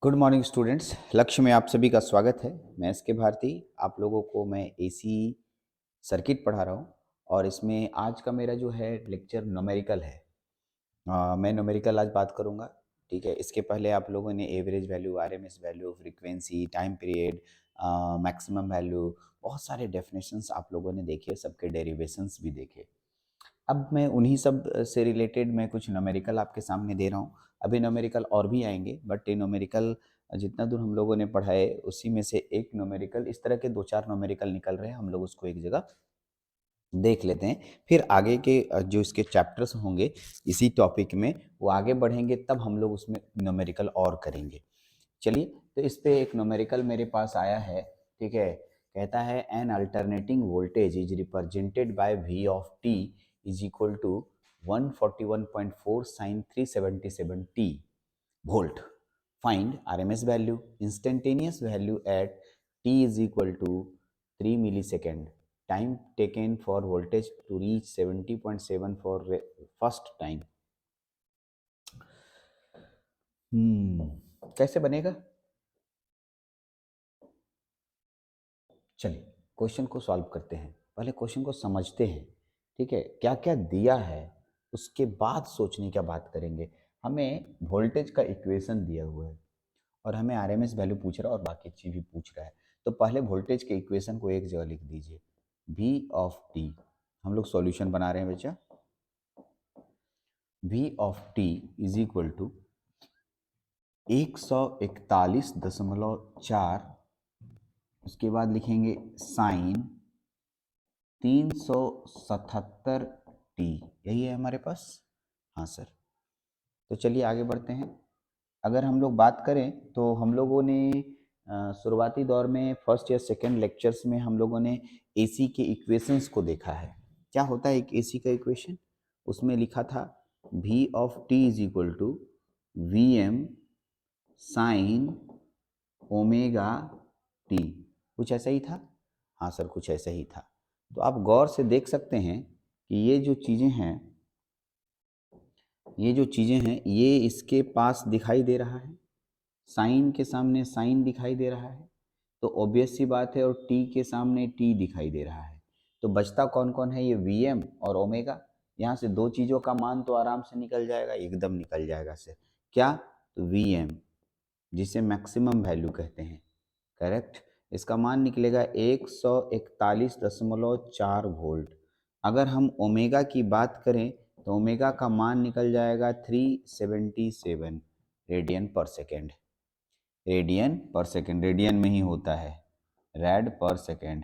Good morning students. लक्ष्य में आप सभी का स्वागत है। मैं एस के भारती, आप लोगों को मैं एसी सर्किट पढ़ा रहा हूँ और इसमें आज का मेरा जो है लेक्चर न्यूमेरिकल है। मैं न्यूमेरिकल आज बात करूँगा, ठीक है। इसके पहले आप लोगों ने average value, RMS value, frequency, time period, maximum value, बहुत सारे डेफिनेशंस आप लोगों ने देखे, सबके डेरिवेशंस भी देखे। अब मैं उन्हीं सब से रिलेटेड मैं कुछ न्यूमेरिकल आपके सामने दे रहा हूँ। अभी न्यूमेरिकल और भी आएंगे, बट ये न्यूमेरिकल जितना दूर हम लोगों ने पढ़ा है उसी में से एक न्यूमेरिकल, इस तरह के 2-4 न्यूमेरिकल निकल रहे हैं, हम लोग उसको एक जगह देख लेते हैं। फिर आगे के जो इसके चैप्टर्स होंगे इसी टॉपिक में, वो आगे बढ़ेंगे तब हम लोग उसमें न्यूमेरिकल और करेंगे। चलिए, तो इस पे एक न्यूमेरिकल मेरे पास आया है, ठीक है। कहता है an alternating voltage is represented by V of T is equal to 141.4 sine 377 T volt. Find RMS value, instantaneous value at T is equal to 3 millisecond, time taken for voltage to reach 70.7 for first time. कैसे बनेगा? चलिए question को solve करते हैं। पहले question को समझते हैं, ठीक है। क्या क्या दिया है उसके बाद सोचने की बात करेंगे। हमें वोल्टेज का इक्वेशन दिया हुआ है और हमें आरएमएस वैल्यू पूछ रहा है और बाकी चीज भी पूछ रहा है। तो पहले वोल्टेज के इक्वेशन को एक जगह लिख दीजिए, वी ऑफ टी। हम लोग सॉल्यूशन बना रहे हैं बच्चा। V of T is equal to 141.4, उसके बाद लिखेंगे साइन 377 टी। यही है हमारे पास। हाँ सर। तो चलिए आगे बढ़ते हैं। अगर हम लोग बात करें तो हम लोगों ने शुरुआती दौर में फर्स्ट या सेकंड लेक्चर्स में हम लोगों ने एसी के इक्वेशंस को देखा है। क्या होता है एक एसी का इक्वेशन? उसमें लिखा था V of T is equal to V M sine omega T. कुछ ऐसा ही था। हाँ सर, कुछ ऐसा ही था। तो आप गौर से देख सकते हैं कि ये जो चीज़ें हैं ये इसके पास दिखाई दे रहा है, साइन के सामने साइन दिखाई दे रहा है, तो ऑब्वियस सी बात है, और टी के सामने टी दिखाई दे रहा है। तो बचता कौन कौन है? ये वी एम और ओमेगा। यहाँ से दो चीज़ों का मान तो आराम से निकल जाएगा, एकदम निकल जाएगा सर। क्या? तो वी एम, जिसे मैक्सिमम वैल्यू कहते हैं, करेक्ट। इसका मान निकलेगा 141.4 वोल्ट। अगर हम ओमेगा की बात करें तो ओमेगा का मान निकल जाएगा 377 रेडियन पर सेकेंड। रेडियन पर सेकेंड, रेडियन में ही होता है, रेड पर सेकेंड।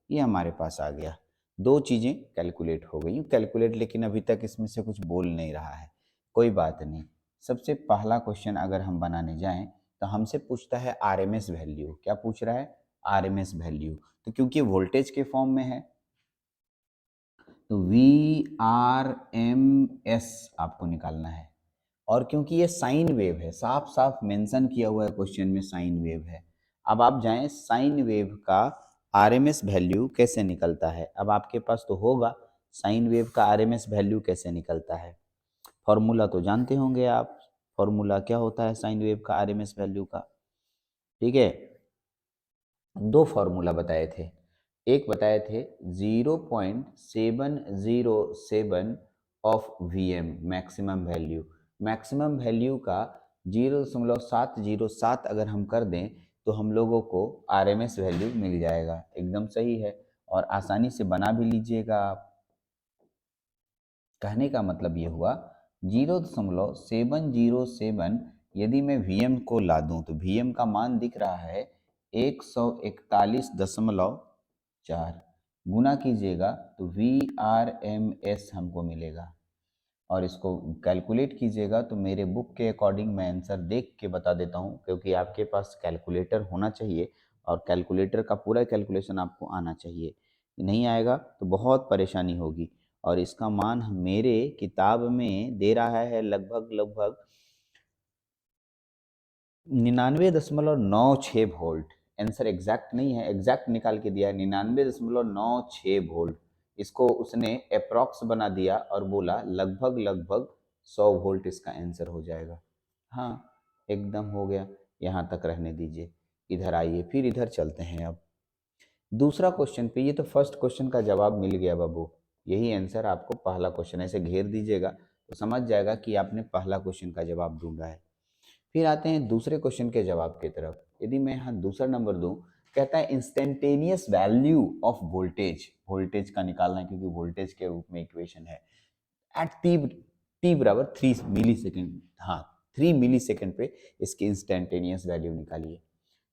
ये हमारे पास आ गया। दो चीज़ें कैलकुलेट हो गई। कैलकुलेट, लेकिन अभी तक इसमें से कुछ बोल नहीं रहा है, कोई बात नहीं। सबसे पहला क्वेश्चन अगर हम बनाने जाएं तो हमसे पूछता है आरएमएस वैल्यू। क्या पूछ रहा है? RMS value. तो क्योंकि वोल्टेज के फॉर्म में है तो वी आर एम एस आपको निकालना है। और क्योंकि ये साइन वेव है, साफ साफ मेंशन किया हुआ है क्वेश्चन में, साइन वेव है। अब आप जाएं साइन वेव का आरएमएस वैल्यू कैसे निकलता है। अब आपके पास तो होगा साइन वेव का आरएमएस वैल्यू कैसे निकलता है। फॉर्मूला तो जानते होंगे आप। फॉर्मूला क्या होता है साइन वेव का आरएमएस वैल्यू का? ठीक है, दो फॉर्मूला बताए थे। एक बताए थे 0.707 of V M maximum value. Maximum value का 0.707 अगर हम कर दें तो हम लोगों को आरएमएस वैल्यू मिल जाएगा। एकदम सही है, और आसानी से बना भी लीजिएगा आप। कहने का मतलब ये हुआ 0.707 यदि मैं वी एम को ला दूँ तो वी एम का मान दिख रहा है 141.4। गुना कीजिएगा तो वी आर एम एस हमको मिलेगा, और इसको कैलकुलेट कीजिएगा तो मेरे बुक के अकॉर्डिंग मैं आंसर देख के बता देता हूँ, क्योंकि आपके पास कैलकुलेटर होना चाहिए और कैलकुलेटर का पूरा कैलकुलेशन आपको आना चाहिए। नहीं आएगा तो बहुत परेशानी होगी। और इसका मान मेरे किताब में दे रहा है लगभग लगभग 99.96 वोल्ट। आंसर एग्जैक्ट नहीं है, एग्जैक्ट निकाल के दिया है 99.96 वोल्ट। इसको उसने अप्रॉक्स बना दिया और बोला लगभग लगभग 100 वोल्ट इसका आंसर हो जाएगा। हाँ, एकदम हो गया। यहाँ तक रहने दीजिए, इधर आइए, फिर इधर चलते हैं। अब दूसरा क्वेश्चन पे, ये तो फर्स्ट क्वेश्चन का जवाब मिल गया बाबू, यही आंसर आपको पहला क्वेश्चन, ऐसे घेर दीजिएगा तो समझ जाएगा कि आपने पहला क्वेश्चन का जवाब ढूंढा है। फिर आते हैं दूसरे क्वेश्चन के जवाब की तरफ। यदि मैं यहाँ दूसरा नंबर दूं, कहता है instantaneous value of voltage, voltage का निकालना है क्योंकि वोल्टेज के रूप में इक्वेशन है, एट टी बराबर 3 मिली सेकेंड। हाँ, 3 मिली सेकेंड पे इसकी इंस्टेंटेनियस वैल्यू निकालिए।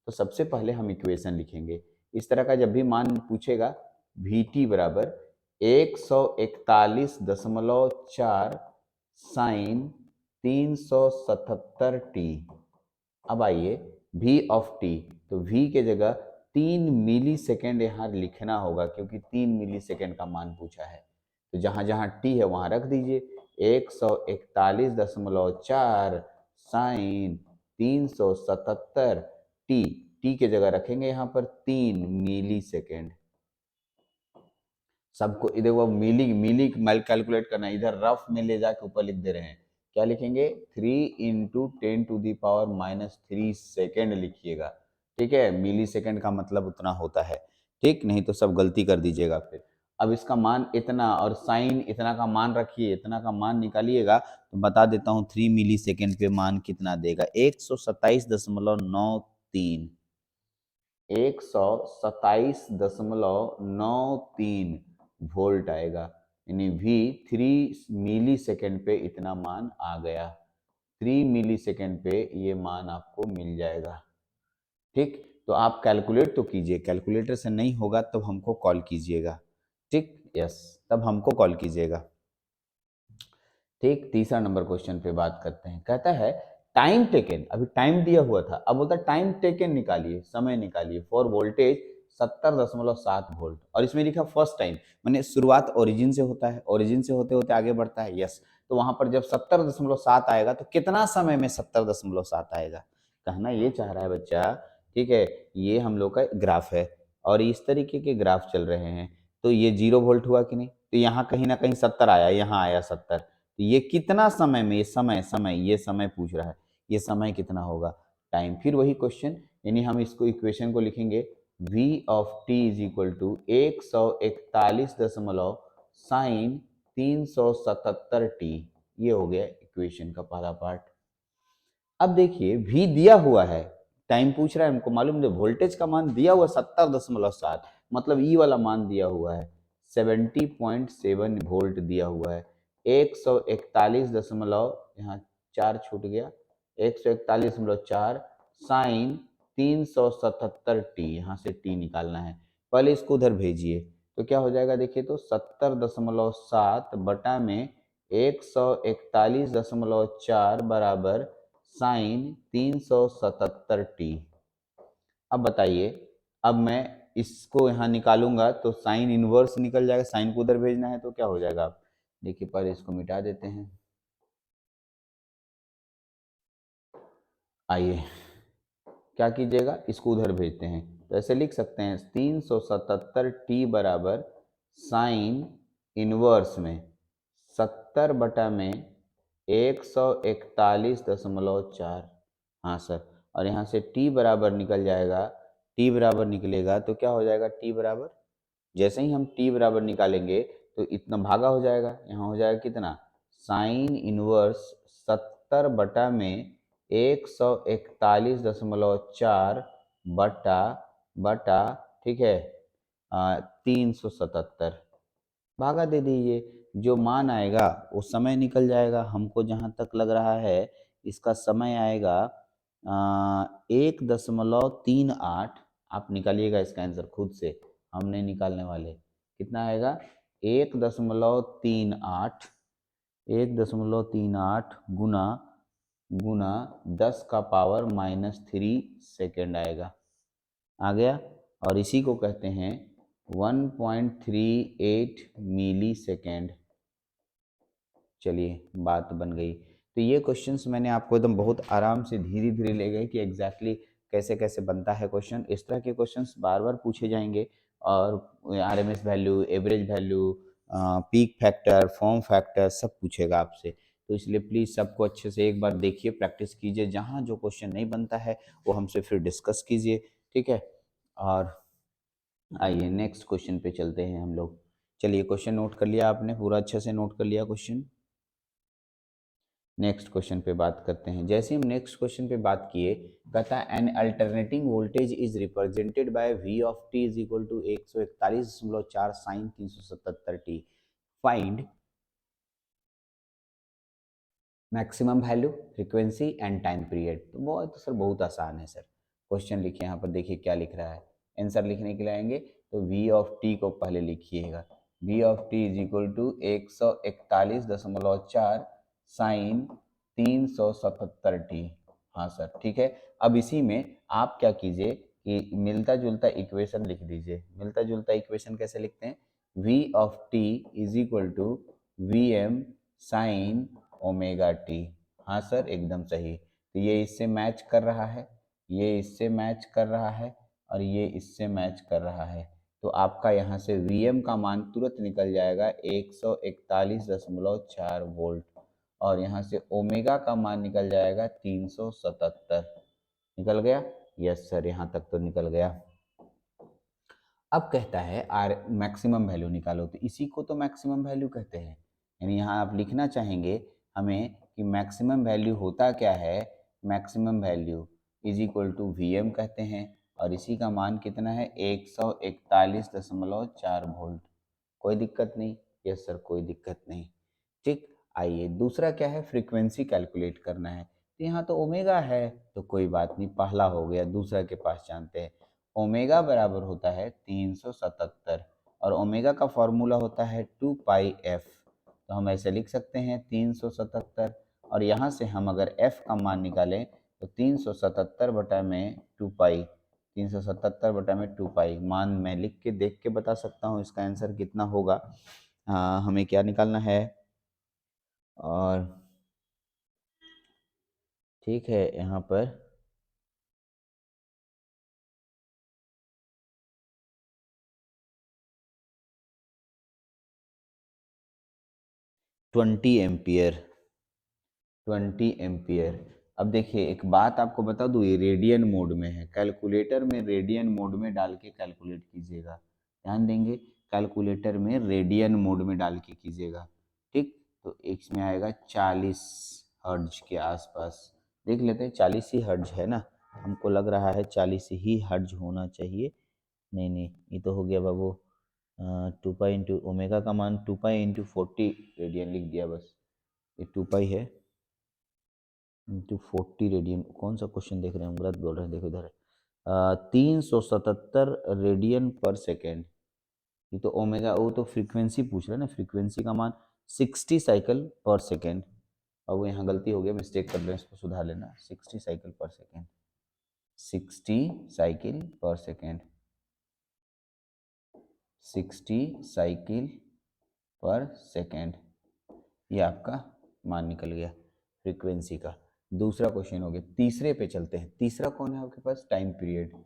तो सबसे पहले हम इक्वेशन लिखेंगे। इस तरह का जब भी मान पूछेगा, वी टी बराबर 141.4 साइन 377 टी। अब आइए v ऑफ टी, तो v के जगह 3 मिली सेकेंड यहाँ लिखना होगा क्योंकि 3 मिली सेकेंड का मान पूछा है। तो जहां जहां t है वहां रख दीजिए। 141.4 साइन 377 टी, टी के जगह रखेंगे यहाँ पर 3 मिली सेकेंड। सबको देखो मिली मिली कैलकुलेट करना है, इधर रफ में ले जाके ऊपर लिख दे रहे हैं। क्या लिखेंगे? 3 × 10⁻³ सेकेंड लिखिएगा। ठीक है, मिली सेकेंड का मतलब उतना होता है। ठीक, नहीं तो सब गलती कर दीजिएगा फिर। अब इसका मान इतना और साइन इतना का मान रखिए, इतना का मान निकालिएगा तो बता देता हूँ 3 मिली सेकेंड पे मान कितना देगा। 127.93 127.93 वोल्ट आएगा, यानी V 3 मिली सेकेंड पे इतना मान आ गया। 3 मिली सेकेंड पे ये मान आपको मिल जाएगा। ठीक, तो आप कैलकुलेट तो कीजिए, कैलकुलेटर से नहीं होगा तब हमको कॉल कीजिएगा। ठीक, यस, तब हमको कॉल कीजिएगा। ठीक, तीसरा नंबर क्वेश्चन पे बात करते हैं। कहता है टाइम टेकन, अभी टाइम दिया हुआ था, अब बोलता है टाइम टेकन निकालिए, समय निकालिए फॉर वोल्टेज 70.7 वोल्ट। और इसमें लिखा फर्स्ट टाइम, मैंने शुरुआत ओरिजिन से होता है, ओरिजिन से होते होते आगे बढ़ता है। यस, तो वहां पर जब 70.7 आएगा तो कितना समय में 70.7 आएगा, कहना ये चाह रहा है बच्चा। ठीक है, ये हम लोग का ग्राफ है और इस तरीके के ग्राफ चल रहे हैं, तो ये 0 वोल्ट हुआ कि नहीं, तो यहाँ कहीं ना कहीं 70 आया, यहाँ आया 70, तो ये कितना समय में, ये समय पूछ रहा है, ये समय कितना होगा, टाइम। फिर वही क्वेश्चन, यानी हम इसको इक्वेशन को लिखेंगे v of t is equal to 141 sine 377 T. ये हो गया इक्वेशन का पहला पार्ट। अब देखिए v दिया हुआ है, टाइम पूछ रहा है, हमको मालूम है वोल्टेज का मान दिया हुआ 70.7, मतलब ई वाला मान दिया हुआ है 70.7 वोल्ट दिया हुआ है। 141 यहाँ 4 छूट गया, 141.4 साइन 377 टी, यहाँ से टी निकालना है, पहले इसको उधर भेजिए तो क्या हो जाएगा देखिए, तो 70.7 बटा में 141.4 बराबर साइन 377 टी। अब बताइए, अब मैं इसको यहाँ निकालूंगा तो साइन इनवर्स निकल जाएगा, साइन को उधर भेजना है तो क्या हो जाएगा, आप देखिए पहले इसको मिटा देते हैं। आइए क्या कीजिएगा, इसको उधर भेजते हैं, तो ऐसे लिख सकते हैं 377 टी बराबर साइन इनवर्स में 70 बटा में 141.4। हाँ सर, और यहाँ से t बराबर निकल जाएगा, t बराबर निकलेगा तो क्या हो जाएगा, t बराबर, जैसे ही हम t बराबर निकालेंगे तो इतना भागा हो जाएगा, यहाँ हो जाएगा कितना, साइन इनवर्स 70 बटा में 141.4 बटा बटा, ठीक है, 377, भागा दे दीजिए, जो मान आएगा वो समय निकल जाएगा। हमको जहाँ तक लग रहा है इसका समय आएगा 1.38, आप निकालिएगा इसका आंसर खुद से, हम नहीं निकालने वाले। कितना आएगा, 1.38, 1.38 गुना गुना 10⁻³ सेकेंड आएगा, आ गया। और इसी को कहते हैं 1.38 मिली सेकेंड। चलिए बात बन गई। तो ये क्वेश्चंस मैंने आपको एकदम बहुत आराम से धीरे धीरे ले गए कि एग्जैक्टली कैसे कैसे बनता है क्वेश्चन। इस तरह के क्वेश्चंस बार बार पूछे जाएंगे और RMS value, average value, peak factor, form factor सब पूछेगा आपसे। तो इसलिए प्लीज़ सबको अच्छे से एक बार देखिए, प्रैक्टिस कीजिए, जहाँ जो क्वेश्चन नहीं बनता है वो हमसे फिर डिस्कस कीजिए, ठीक है। और आइए नेक्स्ट क्वेश्चन पे चलते हैं हम लोग। चलिए, क्वेश्चन नोट कर लिया आपने, पूरा अच्छे से नोट कर लिया क्वेश्चन। नेक्स्ट क्वेश्चन पे बात करते हैं। जैसे हम नेक्स्ट क्वेश्चन पे बात किए, कहता है an alternating voltage is represented by V of T is equal to 141.4 sine 377 T, find maximum value, frequency and time period. तो वो तो सर बहुत आसान है सर। क्वेश्चन लिखिए, यहाँ पर देखिए क्या लिख रहा है। आंसर लिखने के लिए आएंगे तो वी ऑफ टी को पहले लिखिएगा। V of T is equal to 141.4 sine 377 T. हाँ सर, ठीक है। अब इसी में आप क्या कीजिए कि मिलता जुलता इक्वेशन लिख दीजिए। मिलता जुलता इक्वेशन कैसे लिखते हैं? V of T is equal to V M sine omega T. हाँ सर, एकदम सही। तो ये इससे मैच कर रहा है, ये इससे मैच कर रहा है, और ये इससे मैच कर रहा है। तो आपका यहाँ से Vm का मान तुरंत निकल जाएगा 141.4 वोल्ट, और यहाँ से ओमेगा का मान निकल जाएगा 377। निकल गया? यस सर, यहाँ तक तो निकल गया। अब कहता है आर मैक्सिमम वैल्यू निकालो, तो इसी को तो मैक्सिमम वैल्यू कहते हैं। यानी यहाँ आप लिखना चाहेंगे हमें कि मैक्सिमम वैल्यू होता क्या है। Maximum value is equal to V M कहते हैं, और इसी का मान कितना है 141.4 वोल्ट। कोई दिक्कत नहीं? यस सर, कोई दिक्कत नहीं। ठीक, आइए दूसरा क्या है, फ्रीक्वेंसी कैलकुलेट करना है। तो यहाँ तो ओमेगा है, तो कोई बात नहीं, पहला हो गया। दूसरा के पास जानते हैं। ओमेगा बराबर होता है 377, और ओमेगा का फॉर्मूला होता है 2 पाई एफ। तो हम ऐसे लिख सकते हैं 377, और यहाँ से हम अगर एफ का मान निकालें तो 377 बटा में 2 पाई, 377 बटा में 2 पाई। मान मैं लिख के देख के बता सकता हूँ इसका आंसर कितना होगा। हमें क्या निकालना है, और ठीक है यहाँ पर 20 एम्पियर, 20 एम्पियर। अब देखिए एक बात आपको बता दूँ, ये रेडियन मोड में है। कैलकुलेटर में रेडियन मोड में डाल के कैलकुलेट कीजिएगा, ध्यान देंगे। कैलकुलेटर में रेडियन मोड में डाल के कीजिएगा, ठीक। तो इसमें आएगा 40 हर्ट्ज के आसपास। देख लेते हैं, 40 ही हर्ट्ज है ना, हमको लग रहा है 40 ही हर्ट्ज होना चाहिए। नहीं नहीं, ये तो हो गया बाबू 2 पाई इंटू ओमेगा का मान 2 पाई इंटू 40 रेडियन लिख दिया बस। ये 2 पाई है इंटू 40 रेडियन। कौन सा क्वेश्चन देख रहे हैं, हम गलत बोल रहे हैं। देखो इधर 377 रेडियन पर सेकेंड। ये तो ओमेगा, वो तो फ्रीक्वेंसी पूछ रहा है ना, फ्रीक्वेंसी का मान 60 साइकिल पर सेकेंड। अब वो यहाँ गलती हो गया, मिस्टेक कर रहे हैं, इसको सुधार लेना। 60 साइकिल पर सेकेंड, 60 साइकिल पर सेकेंड, 60 साइकिल पर सेकेंड, ये आपका मान निकल गया फ्रीक्वेंसी का। दूसरा क्वेश्चन हो गया। तीसरे पे चलते हैं। तीसरा कौन है आपके पास? Time period.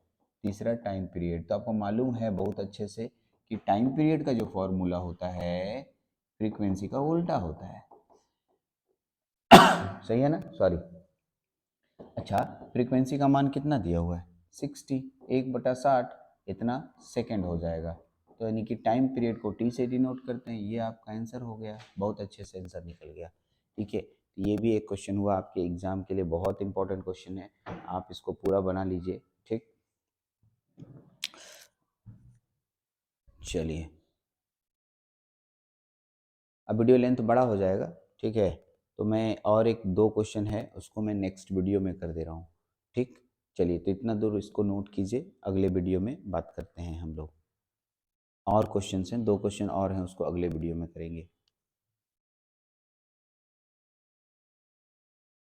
तीसरा टाइम पीरियड। तो आपको मालूम है बहुत अच्छे से कि टाइम पीरियड का जो फॉर्मूला होता है फ्रीक्वेंसी का उल्टा होता है। सही है ना? सॉरी, अच्छा, फ्रीक्वेंसी का मान कितना दिया हुआ है? 60, 1/60 इतना सेकेंड हो जाएगा। तो यानी कि टाइम पीरियड को टी से डिनोट करते हैं। ये आपका आंसर हो गया, बहुत अच्छे से आंसर निकल गया, ठीक है। ये भी एक क्वेश्चन हुआ आपके एग्जाम के लिए, बहुत इंपॉर्टेंट क्वेश्चन है, आप इसको पूरा बना लीजिए, ठीक। चलिए, अब वीडियो लेंथ बड़ा हो जाएगा, ठीक है। तो मैं और एक दो क्वेश्चन है उसको मैं नेक्स्ट वीडियो में कर दे रहा हूँ, ठीक। चलिए, तो इतना दूर इसको नोट कीजिए, अगले वीडियो में बात करते हैं हम लोग। और क्वेश्चन हैं, दो क्वेश्चन और हैं, उसको अगले वीडियो में करेंगे।